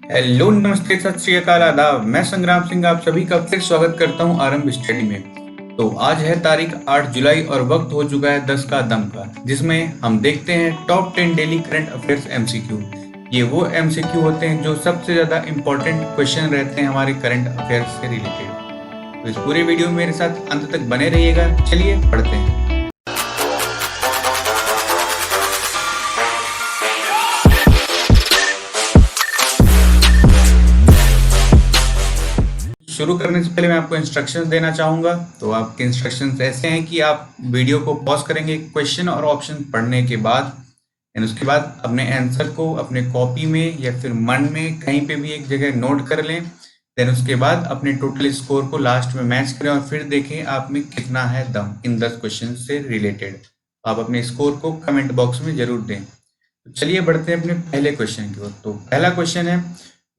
Hello, नमस्ते, सत श्री अकाल, आदाब। मैं संग्राम सिंह आप सभी का फिर स्वागत करता हूं आरंभ स्टडी में। तो आज है तारीख 8 जुलाई और वक्त हो चुका है 10 का दम का, जिसमें हम देखते हैं top 10 daily current affairs MCQ. ये वो एमसीक्यू होते हैं जो सबसे ज्यादा इंपॉर्टेंट क्वेश्चन रहते हैं हमारे करंट अफेयर्स से रिलेटेड। तो इस पूरे वीडियो में मेरे साथ अंत तक बने रहिएगा। चलिए पढ़ते हैं। शुरू करने से पहले मैं आपको इंस्ट्रक्शंस देना चाहूंगा। तो आपके इंस्ट्रक्शंस ऐसे हैं कि आप वीडियो को पॉज करेंगे क्वेश्चन और ऑप्शन पढ़ने के बाद, एंड उसके बाद अपने आंसर को अपने कॉपी में या फिर मन में कहीं पे भी एक जगह नोट कर लें। देन उसके बाद अपने टोटल स्कोर को लास्ट में मैच करें और फिर देखें आप में कितना है दम इन 10 क्वेश्चन से रिलेटेड। आप अपने स्कोर को कमेंट बॉक्स में जरूर दें। तो चलिए बढ़ते हैं अपने पहले क्वेश्चन की ओर। तो पहला क्वेश्चन है,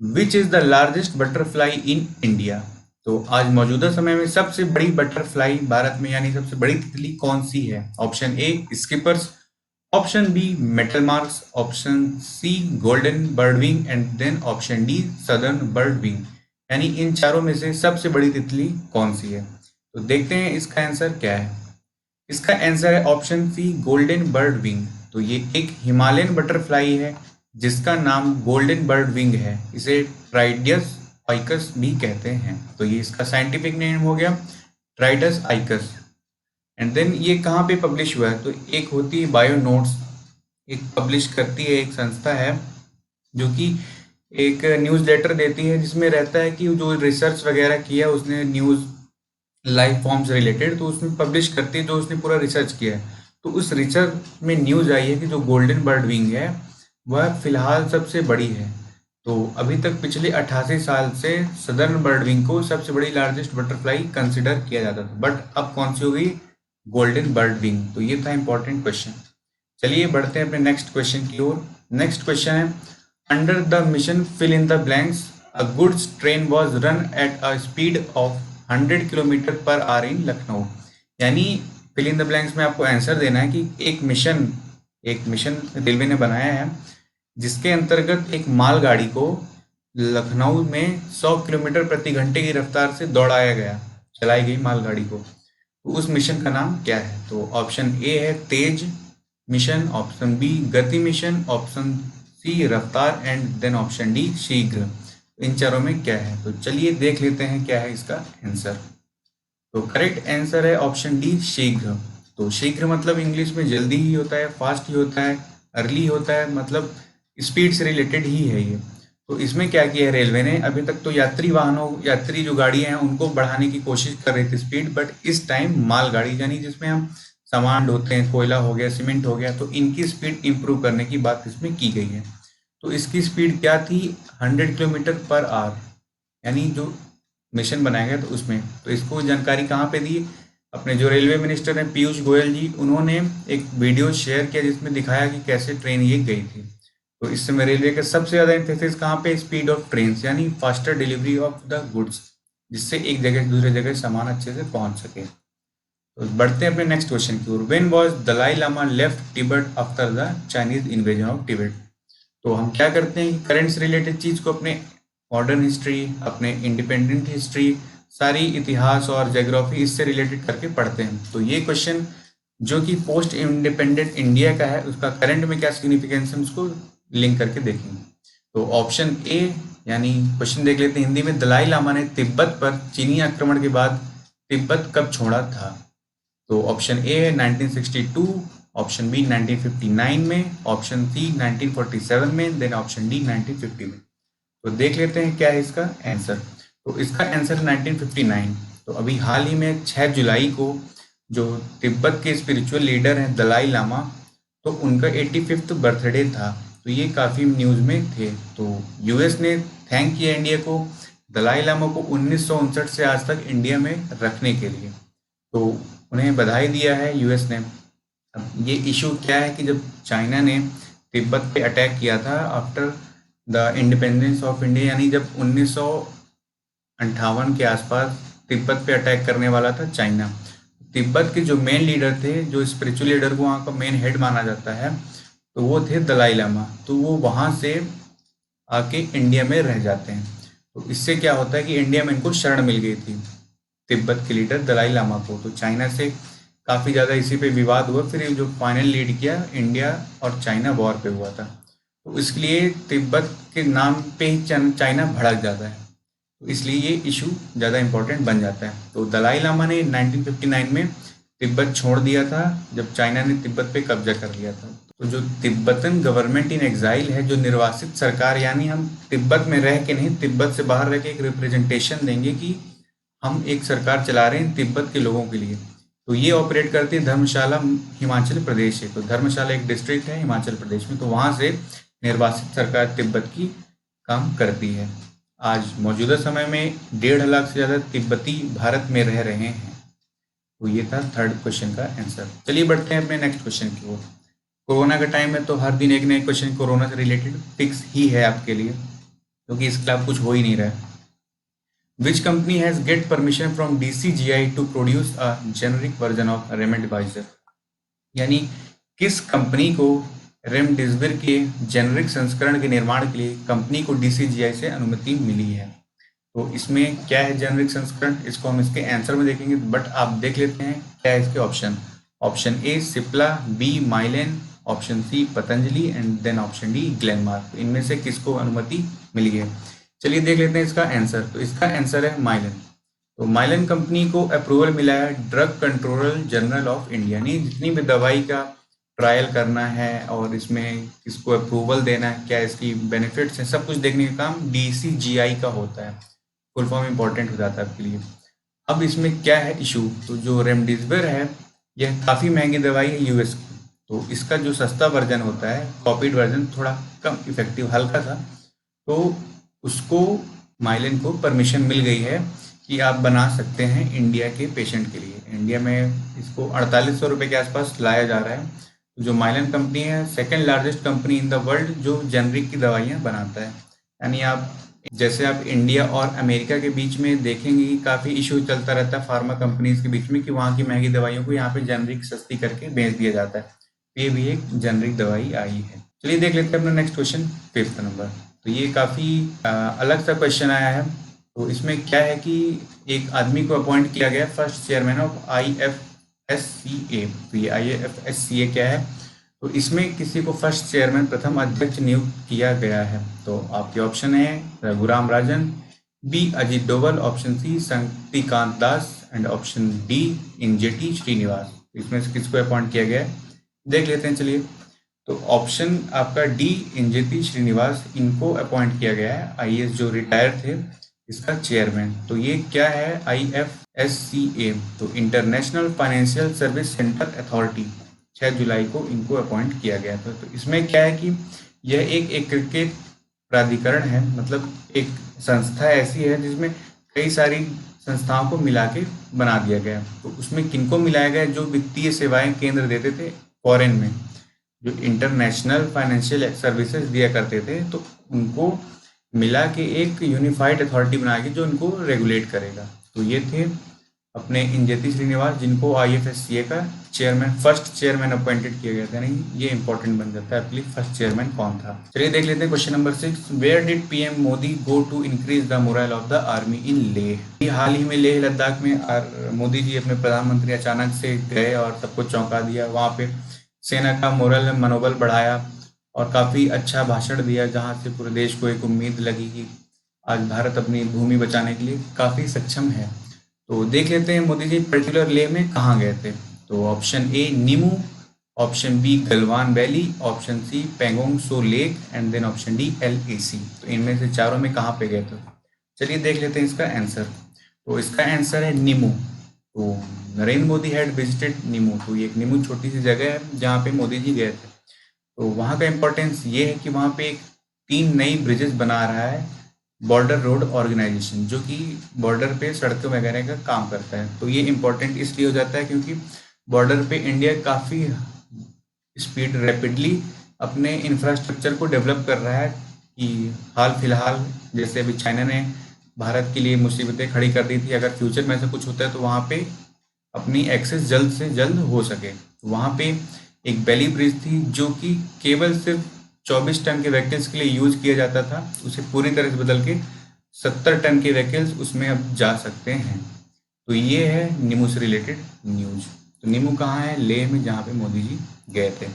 विच is the largest butterfly in India. तो आज मौजूदा समय में सबसे बड़ी बटरफ्लाई भारत में यानी सबसे बड़ी तितली कौन सी है? Option A skippers, option B metal marks, option C golden birdwing and then option D southern birdwing. यानी इन चारों में से सबसे बड़ी तितली कौन सी है? तो देखते हैं इसका आंसर क्या है। इसका आंसर है option C golden birdwing. तो ये एक हिमालयन बटरफ्लाई है जिसका नाम गोल्डन बर्ड विंग है। इसे ट्राइडियस आइकस भी कहते हैं। तो ये इसका साइंटिफिक नेम हो गया ट्राइडस आइकस। एंड देन ये कहाँ पे पब्लिश हुआ है? तो एक होती है बायो नोट्स, एक पब्लिश करती है एक संस्था है जो कि एक न्यूज़ लेटर देती है जिसमें रहता है कि जो रिसर्च वगैरह किया उसने न्यूज़ लाइफ फॉर्म्स रिलेटेड, तो उसमें पब्लिश करती है जो उसने पूरा रिसर्च किया है। तो उस रिसर्च में न्यूज़ आई है कि जो गोल्डन बर्ड विंग है वह फिलहाल सबसे बड़ी है। तो अभी तक पिछले 88 साल से सदर्न बर्ड विंग को सबसे बड़ी लार्जेस्ट बटरफ्लाई कंसिडर किया जाता था, बट अब कौन सी हो गई? Golden birdwing. तो ये था इंपॉर्टेंट क्वेश्चन। चलिए बढ़ते हैं अपने नेक्स्ट क्वेश्चन की ओर। नेक्स्ट क्वेश्चन है, under the mission fill in the blanks a goods train was run at a speed of 100 kilometre per hour in Lucknow. यानी फिल इन द ब्लैंक्स में आपको आंसर देना है कि एक मिशन रेलवे ने बनाया है जिसके अंतर्गत एक मालगाड़ी को लखनऊ में 100 किलोमीटर प्रति घंटे की रफ्तार से दौड़ाया गया, चलाई गई मालगाड़ी को। तो उस मिशन का नाम क्या है? तो ऑप्शन ए है तेज मिशन, ऑप्शन बी गति मिशन, ऑप्शन सी रफ्तार एंड देन ऑप्शन डी शीघ्र। इन चारों में क्या है? तो चलिए देख लेते हैं क्या है इसका आंसर। तो करेक्ट आंसर है ऑप्शन डी शीघ्र। तो शीघ्र मतलब इंग्लिश में जल्दी ही होता है, फास्ट ही होता है, अर्ली होता है, मतलब स्पीड से रिलेटेड ही है ये। तो इसमें क्या किया है रेलवे ने, अभी तक तो यात्री जो गाड़ियां हैं उनको बढ़ाने की कोशिश कर रही थी स्पीड, बट इस टाइम मालगाड़ी यानी जिसमें हम सामान ढोते हैं, कोयला हो गया, सीमेंट हो गया, तो इनकी स्पीड इंप्रूव करने की बात इसमें की गई है। तो इसकी स्पीड क्या थी? 100 किलोमीटर पर आवर, यानी जो मिशन बनाया गया तो उसमें। तो इसको जानकारी कहाँ पे दी? अपने जो रेलवे मिनिस्टर हैं पीयूष गोयल जी, उन्होंने एक वीडियो शेयर किया जिसमें दिखाया कि कैसे ट्रेन ये गई थी। तो इस समय रेलवे का सबसे ज़्यादा एम्फेसिस कहाँ पे? स्पीड ऑफ ट्रेन, यानी faster delivery of the goods, जिससे एक जगह से दूसरे जगह सामान अच्छे से पहुंच सके। तो बढ़ते हैं अपने नेक्स्ट क्वेश्चन की ओर। When was Dalai Lama left Tibet after the Chinese invasion of Tibet. तो हम क्या करते हैं कि करंट से रिलेटेड चीज़ को अपने मॉडर्न हिस्ट्री, अपने इंडिपेंडेंट हिस्ट्री, सारी इतिहास और ज्योग्राफी इससे रिलेटेड करके पढ़ते हैं। तो ये क्वेश्चन जो कि पोस्ट इंडिपेंडेंट इंडिया का है उसका करंट में क्या सिग्निफिकेंस है उसको लिंक करके देखेंगे। तो ऑप्शन ए, यानी क्वेश्चन देख लेते हैं हिंदी में, दलाई लामा ने तिब्बत पर चीनी आक्रमण के बाद तिब्बत कब छोड़ा था? तो ऑप्शन ए है 1962, ऑप्शन बी 1959 में, ऑप्शन सी 1947 में, देन ऑप्शन डी 1950 में। तो देख लेते हैं क्या है इसका आंसर। तो इसका आंसर 1959। तो अभी हाल ही में 6 जुलाई को जो तिब्बत के स्पिरिचुअल लीडर हैं दलाई लामा, तो उनका 85th बर्थडे था। तो ये काफ़ी न्यूज़ में थे। तो यूएस ने थैंक किया इंडिया को दलाई लामा को 1959 से आज तक इंडिया में रखने के लिए। तो उन्हें बधाई दिया है यूएस ने। अब ये इशू क्या है कि जब चाइना ने तिब्बत पे अटैक किया था after the independence of India, यानी जब 1958 के आसपास तिब्बत पे अटैक करने वाला था चाइना। तिब्बत के जो मेन लीडर थे, जो स्पिरिचुअल लीडर को वहाँ का मेन हेड माना जाता है, तो वो थे दलाई लामा। तो वो वहाँ से आके इंडिया में रह जाते हैं। तो इससे क्या होता है कि इंडिया में इनको शरण मिल गई थी तिब्बत के लीडर दलाई लामा को। तो चाइना से काफ़ी ज़्यादा इसी पे विवाद हुआ, फिर जो फाइनल लीड किया इंडिया और चाइना वॉर पे हुआ था। तो इसलिए तिब्बत के नाम पे ही चाइना भड़क जाता है, तो इसलिए ये इशू ज़्यादा इम्पोर्टेंट बन जाता है। तो दलाई लामा ने 1959 में तिब्बत छोड़ दिया था जब चाइना ने तिब्बत पे कब्जा कर लिया था। तो जो तिब्बतन गवर्नमेंट इन एग्जाइल है, जो निर्वासित सरकार, यानी हम तिब्बत में रह के नहीं, तिब्बत से बाहर रह के एक रिप्रेजेंटेशन देंगे कि हम एक सरकार चला रहे हैं तिब्बत के लोगों के लिए। तो ये ऑपरेट करती है धर्मशाला, हिमाचल प्रदेश है। तो धर्मशाला एक डिस्ट्रिक्ट है हिमाचल प्रदेश में, तो वहाँ से निर्वासित सरकार तिब्बत की काम करती है। आज मौजूदा समय में 1.5 लाख से ज़्यादा तिब्बती भारत में रह रहे हैं। तो ये था थर्ड क्वेश्चन का आंसर। चलिए बढ़ते हैं अपने नेक्स्ट क्वेश्चन की ओर। कोरोना का टाइम है तो हर दिन एक नए क्वेश्चन कोरोना से रिलेटेड फिक्स ही है आपके लिए, क्योंकि इसके खिलाफ कुछ हो ही नहीं रहा है। Which company has get permission from DCGI to produce a generic version of remdesivir? यानी किस कंपनी को रेमडेसिविर के जेनरिक संस्करण के निर्माण के लिए कंपनी को DCGI से अनुमति मिली है? तो इसमें क्या है जेनरिक संस्करण, इसको हम इसके आंसर में देखेंगे, बट आप देख लेते हैं क्या है इसके option. Option A Cipla, B Mylan, option C Patanjali and then option D Glenmark. इनमें से किसको अनुमति मिली है? चलिए देख लेते हैं इसका आंसर। तो इसका आंसर है माइलेन। तो माइलेन कंपनी को अप्रूवल मिला है drug controller general of India, यानी जितनी भी दवाई का ट्रायल करना है और इसमें किसको अप्रूवल देना है, क्या इसकी बेनिफिट्स हैं, सब कुछ देखने का काम DCGI का होता है। फुल फॉर्म इंपॉर्टेंट हो जाता है आपके लिए। अब इसमें क्या है इशू, तो जो रेमडेसिविर है यह काफ़ी महंगी दवाई है यूएस की। तो इसका जो सस्ता वर्जन होता है, कॉपीड वर्जन, थोड़ा कम इफेक्टिव, हल्का था, तो उसको माइलेन को परमिशन मिल गई है कि आप बना सकते हैं इंडिया के पेशेंट के लिए। इंडिया में इसको 4800 रुपये के आसपास लाया जा रहा है। तो जो माइलेन कंपनी है second largest company in the world जो जेनरिक की दवाइयाँ बनाता है। यानी आप जैसे आप इंडिया और अमेरिका के बीच में देखेंगे कि काफ़ी इशू चलता रहता है फार्मा कंपनीज के बीच में कि वहाँ की महंगी दवाइयों को यहाँ पे जेनरिक सस्ती करके बेच दिया जाता है। ये भी एक जेनरिक दवाई आई है। चलिए देख लेते हैं अपना नेक्स्ट क्वेश्चन, 5th नंबर। तो ये काफ़ी अलग सा क्वेश्चन आया है। तो इसमें क्या है कि एक आदमी को अपॉइंट किया गया फर्स्ट चेयरमैन ऑफ IFSCA। तो ये IFSCA क्या है? तो इसमें किसी को फर्स्ट चेयरमैन, प्रथम अध्यक्ष नियुक्त किया गया है। तो आपके ऑप्शन है Raghuram Rajan, B Ajit Doval, option C Shaktikanta Das and option D Injeti Srinivas. इसमें से किसको अपॉइंट किया गया है देख लेते हैं। चलिए, तो ऑप्शन आपका डी इंजेती श्रीनिवास, इनको अपॉइंट किया गया है IAS जो रिटायर थे इसका चेयरमैन। तो ये क्या है IFSCA, तो international financial service centre authority, 6 जुलाई को इनको अपॉइंट किया गया था। तो इसमें क्या है कि यह एक एकीकृत प्राधिकरण है, मतलब एक संस्था ऐसी है जिसमें कई सारी संस्थाओं को मिला के बना दिया गया। तो उसमें किनको मिलाया गया? जो वित्तीय सेवाएं केंद्र देते थे फॉरेन में, जो इंटरनेशनल फाइनेंशियल सर्विसेज दिया करते थे, तो उनको मिला के एक यूनिफाइड अथॉरिटी बना के जो उनको रेगुलेट करेगा। तो ये थे अपने इंजेती श्रीनिवास, जिनको IFSCA का चेयरमैन, फर्स्ट चेयरमैन अपॉइंटेड किया गया था। नहीं, ये इंपॉर्टेंट बन जाता है आपके लिए, फर्स्ट चेयरमैन कौन था। चलिए देख लेते हैं question number 6। Where did PM Modi go to increase the moral of the army in Leh? हाल ही में लेह लद्दाख में मोदी जी अपने प्रधानमंत्री अचानक से गए और सबको चौंका दिया। वहाँ पे सेना का मोरल, मनोबल बढ़ाया और काफ़ी अच्छा भाषण दिया, जहाँ से पूरे देश को एक उम्मीद लगी कि आज भारत अपनी भूमि बचाने के लिए काफ़ी सक्षम है। तो देख लेते हैं मोदी जी पर्टिकुलर लेह में कहाँ गए थे। तो option A Nimu, option B Galwan valley, option C Pangong Tso lake and then option D LAC। तो इनमें से चारों में कहाँ पे गए थे? चलिए देख लेते हैं इसका आंसर। तो इसका आंसर है नीमू। तो नरेंद्र मोदी हैड विजिटेड नीमू। तो ये एक नीमू छोटी सी जगह है जहाँ पे मोदी जी गए थे। तो वहाँ का इम्पोर्टेंस ये है कि वहाँ पे एक 3 नई ब्रिजेस बना रहा है बॉर्डर रोड ऑर्गेनाइजेशन, जो कि बॉर्डर पे सड़कों वगैरह का काम करता है। तो ये इम्पोर्टेंट इसलिए हो जाता है क्योंकि बॉर्डर पे इंडिया काफ़ी स्पीड रैपिडली अपने इंफ्रास्ट्रक्चर को डेवलप कर रहा है। कि हाल फिलहाल जैसे अभी चाइना ने भारत के लिए मुसीबतें खड़ी कर दी थी, अगर फ्यूचर में ऐसा कुछ होता है तो वहाँ पे अपनी एक्सेस जल्द से जल्द हो सके। तो वहाँ पे एक बेली ब्रिज थी जो कि केवल सिर्फ 24 टन के व्हीकल्स के लिए यूज किया जाता था, उसे पूरी तरह से बदल के 70 टन के व्हीकल्स उसमें अब जा सकते हैं। तो ये है नीमू से रिलेटेड न्यूज। तो नीमू कहाँ है? लेह में, जहाँ पे मोदी जी गए थे।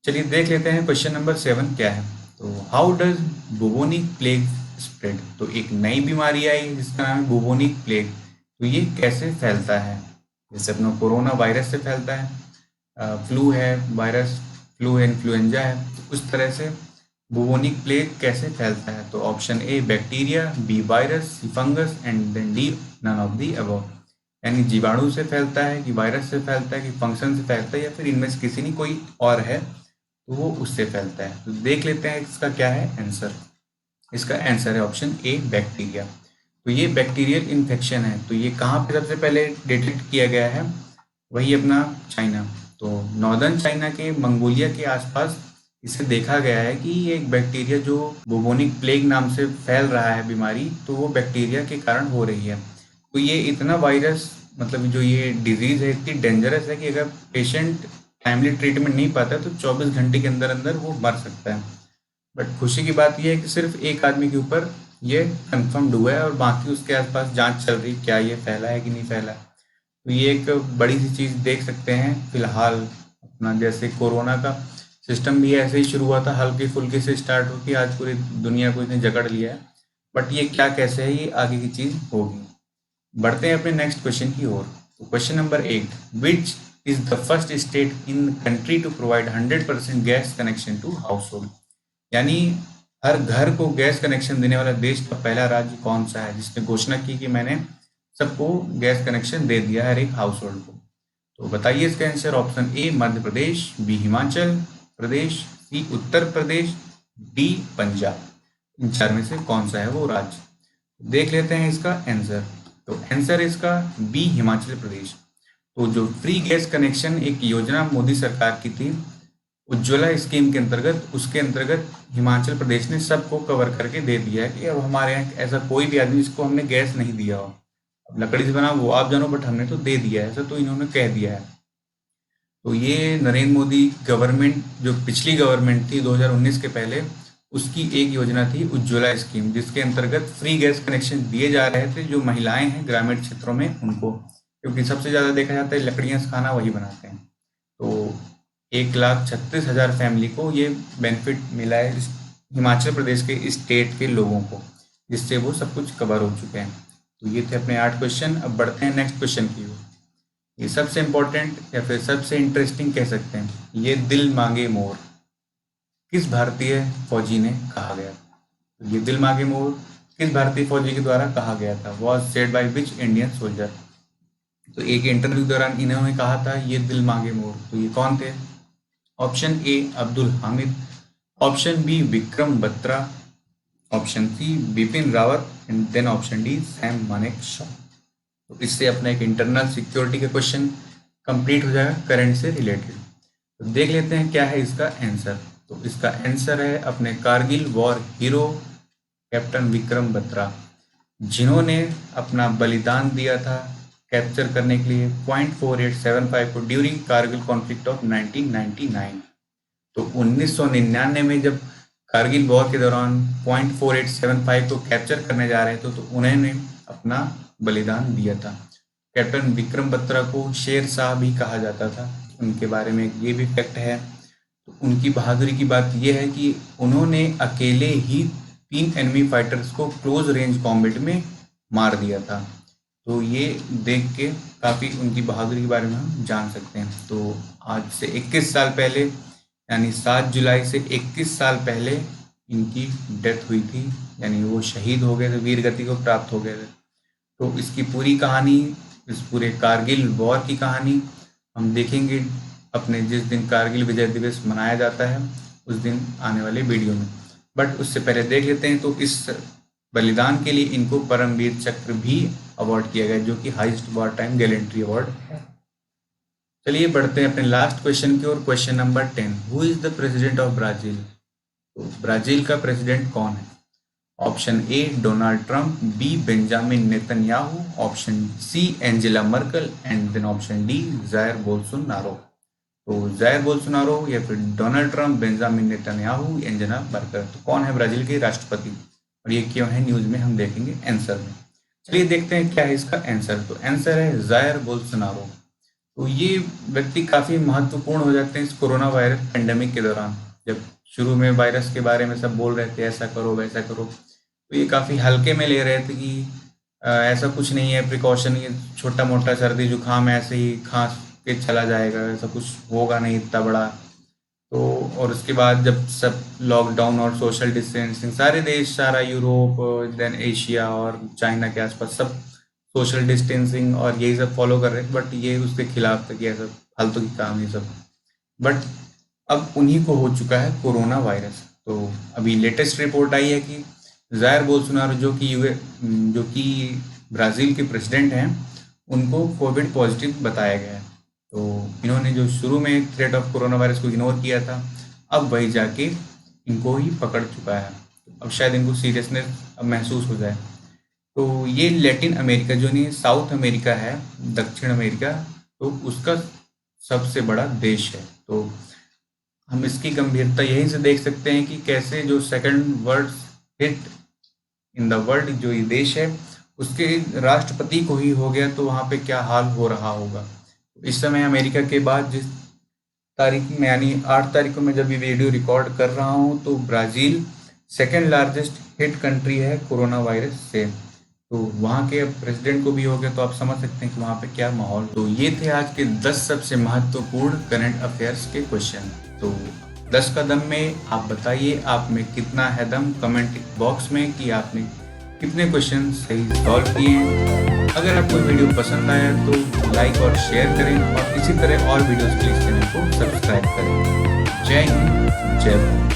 चलिए देख लेते हैं क्वेश्चन नंबर 7 क्या है। तो how does bubonic plague spread? तो एक नई बीमारी आई जिसका नाम है बुबोनिक प्लेग। तो ये कैसे फैलता है? जैसे अपना कोरोना वायरस से फैलता है, फ्लू है वायरस, फ्लू है, इन्फ्लुएंजा है, तो उस तरह से बुबोनिक प्लेग कैसे फैलता है? तो option A bacteria, B virus, C fungus and then D none of the above. यानी जीवाणु से फैलता है कि वायरस से फैलता है कि फंक्शन से फैलता है या फिर इनमें से किसी नहीं कोई और है तो वो उससे फैलता है। तो देख लेते हैं इसका क्या है आंसर। इसका आंसर है ऑप्शन ए बैक्टीरिया। तो ये बैक्टीरियल इन्फेक्शन है। तो ये कहाँ पे सबसे पहले डिटेक्ट किया गया है? वही अपना चाइना। तो नॉर्दर्न चाइना के मंगोलिया के आसपास इसे देखा गया है कि ये एक बैक्टीरिया जो बुबोनिक प्लेग नाम से फैल रहा है बीमारी, तो वो बैक्टीरिया के कारण हो रही है। तो ये इतना वायरस, मतलब जो ये डिजीज है इतनी डेंजरस है कि अगर पेशेंट टाइमली ट्रीटमेंट नहीं पाता तो 24 घंटे के अंदर अंदर वो मर सकता है। बट खुशी की बात यह है कि सिर्फ एक आदमी के ऊपर ये कंफर्म्ड हुआ है और बाकी उसके आसपास जांच चल रही क्या ये फैला है कि नहीं फैला। तो ये एक बड़ी सी चीज़ देख सकते हैं फिलहाल। अपना जैसे कोरोना का सिस्टम भी ऐसे ही शुरू हुआ था, हल्के फुल्के से स्टार्ट होकर आज पूरी दुनिया को इसने जकड़ लिया है। बट ये क्या कैसे है ये आगे की चीज़ होगी। बढ़ते हैं अपने नेक्स्ट क्वेश्चन की ओर। तो question number 8, which is the first state in country to provide 100% gas connection to household? यानी हर घर को गैस कनेक्शन देने वाला देश का पहला राज्य कौन सा है जिसने घोषणा की कि मैंने सबको गैस कनेक्शन दे दिया हर एक हाउस होल्ड को? तो बताइए इसका answer. Option A Madhya Pradesh, B Himachal Pradesh, C Uttar Pradesh, D Punjab. इन चार में से कौन सा है वो राज्य? देख लेते हैं इसका आंसर। तो आंसर इसका बी हिमाचल प्रदेश। तो जो फ्री गैस कनेक्शन एक योजना मोदी सरकार की थी उज्ज्वला स्कीम के अंतर्गत, उसके अंतर्गत हिमाचल प्रदेश ने सबको कवर करके दे दिया है कि अब हमारे यहाँ ऐसा कोई भी आदमी जिसको हमने गैस नहीं दिया हो, अब लकड़ी से बना वो आप जानो, बट हमने तो दे दिया है, ऐसा तो इन्होंने कह दिया है। तो ये नरेंद्र मोदी गवर्नमेंट जो पिछली गवर्नमेंट थी 2019 के पहले, उसकी एक योजना थी उज्ज्वला स्कीम, जिसके अंतर्गत फ्री गैस कनेक्शन दिए जा रहे थे जो महिलाएं हैं ग्रामीण क्षेत्रों में उनको, क्योंकि सबसे ज़्यादा देखा जाता है लकड़ियाँ से खाना वही बनाते हैं। तो 1,36,000 फैमिली को ये बेनिफिट मिला है हिमाचल प्रदेश के स्टेट के लोगों को, जिससे वो सब कुछ कवर हो चुके हैं। तो ये थे अपने 8 क्वेश्चन। अब बढ़ते हैं नेक्स्ट क्वेश्चन की ओर। ये सबसे इम्पोर्टेंट या फिर सबसे इंटरेस्टिंग कह सकते हैं। ये दिल मांगे मोर किस भारतीय फौजी ने कहा गया? तो ये दिल मांगे मोर किस भारतीय फौजी के द्वारा कहा गया था? Was said by which Indian soldier? तो एक इंटरव्यू के दौरान इन्होंने कहा था ये दिल मांगे मोर। तो ये कौन थे? Option A Abdul Hamid, option B Vikram Batra, option C Bipin Rawat and then option D Sam Manekshaw. तो इससे अपना एक इंटरनल सिक्योरिटी का क्वेश्चन कंप्लीट हो जाएगा करंट से रिलेटेड। तो देख लेते हैं क्या है इसका आंसर। तो इसका आंसर है अपने Kargil war hero captain Vikram Batra, जिन्होंने अपना बलिदान दिया था कैप्चर करने के लिए .4875 को ड्यूरिंग कारगिल कॉन्फ्लिक्ट ऑफ 1999। तो 1999 में जब कारगिल वॉर के दौरान .4875 को कैप्चर करने जा रहे थे तो उन्होंने अपना बलिदान दिया था। कैप्टन विक्रम बत्रा को शेर शाह भी कहा जाता था, उनके बारे में ये भी फैक्ट है। तो उनकी बहादुरी की बात यह है कि उन्होंने अकेले ही 3 एनिमी फाइटर्स को क्लोज रेंज कॉम्बैट में मार दिया था। तो ये देख के काफ़ी उनकी बहादुरी के बारे में हम जान सकते हैं। तो आज से 21 साल पहले, यानी 7 जुलाई से 21 साल पहले इनकी डेथ हुई थी, यानी वो शहीद हो गए थे, वीर गति को प्राप्त हो गए थे। तो इसकी पूरी कहानी, इस पूरे कारगिल वॉर की कहानी हम देखेंगे अपने जिस दिन कारगिल विजय दिवस मनाया जाता है उस दिन आने वाले वीडियो में। बट उससे पहले देख लेते हैं। तो इस बलिदान के लिए इनको परमवीर चक्र भी अवार्ड किया गया, जो कि highest war time gallantry award है। चलिए बढ़ते हैं अपने लास्ट क्वेश्चन की ओर। Question number 10, who is the president of Brazil? तो ब्राजील का प्रेसिडेंट कौन है? Option A Donald Trump, B Benjamin Netanyahu, option C Angela Merkel and then option D Jair Bolsonaro. तो जायर बोल्सोनारो या फिर Donald Trump, Benjamin Netanyahu, Angela Merkel. तो कौन है ब्राजील के राष्ट्रपति और ये क्यों है न्यूज में, हम देखेंगे आंसर में। चलिए देखते हैं क्या है इसका आंसर। तो आंसर है जायर बोल्सोनारो। तो ये व्यक्ति काफी महत्वपूर्ण हो जाते हैं इस कोरोना वायरस पेंडेमिक के दौरान। जब शुरू में वायरस के बारे में सब बोल रहे थे ऐसा करो वैसा करो, तो ये काफी हल्के में ले रहे थे कि ऐसा कुछ नहीं है, प्रिकॉशन, ये छोटा मोटा सर्दी जुकाम ऐसे ही खांस के चला जाएगा, ऐसा कुछ होगा नहीं इतना बड़ा। तो और उसके बाद जब सब लॉकडाउन और सोशल डिस्टेंसिंग, सारे देश, सारा यूरोप, देन एशिया और चाइना के आसपास सब सोशल डिस्टेंसिंग और यही सब फॉलो कर रहे थे, बट ये उसके खिलाफ था कि ऐसा फालतू की काम ये सब। बट अब उन्हीं को हो चुका है कोरोना वायरस। तो अभी लेटेस्ट रिपोर्ट आई है कि जायर बोल्सोनारो जो कि ब्राज़ील के प्रेसिडेंट हैं, उनको कोविड पॉजिटिव बताया गया है। तो इन्होंने जो शुरू में थ्रेट ऑफ कोरोना वायरस को इग्नोर किया था, अब वही जाके इनको ही पकड़ चुका है। अब शायद इनको सीरियसनेस अब महसूस हो जाए। तो ये लैटिन अमेरिका, जो नहीं साउथ अमेरिका है, दक्षिण अमेरिका, तो उसका सबसे बड़ा देश है। तो हम इसकी गंभीरता यहीं से देख सकते हैं कि कैसे जो second world hit in the world जो ये देश है, उसके राष्ट्रपति को ही हो गया, तो वहाँ पे क्या हाल हो रहा होगा। इस समय अमेरिका के बाद जिस तारीख में, यानी 8 तारीख को मैं जब ये वीडियो रिकॉर्ड कर रहा हूँ, तो Brazil second largest hit country है कोरोना वायरस से। तो वहाँ के प्रेसिडेंट को भी हो गया, तो आप समझ सकते हैं कि वहाँ पे क्या माहौल। तो ये थे आज के 10 सबसे महत्वपूर्ण करंट अफेयर्स के क्वेश्चन। तो 10 का दम में आप बताइए आप में कितना है दम, कमेंट बॉक्स में कि आपने कितने क्वेश्चन सही सॉल्व किए हैं। अगर आपको वीडियो पसंद आया तो लाइक और शेयर करें और इसी तरह और वीडियोस के लिए चैनल को सब्सक्राइब करें। जय हिंद, जय भारत।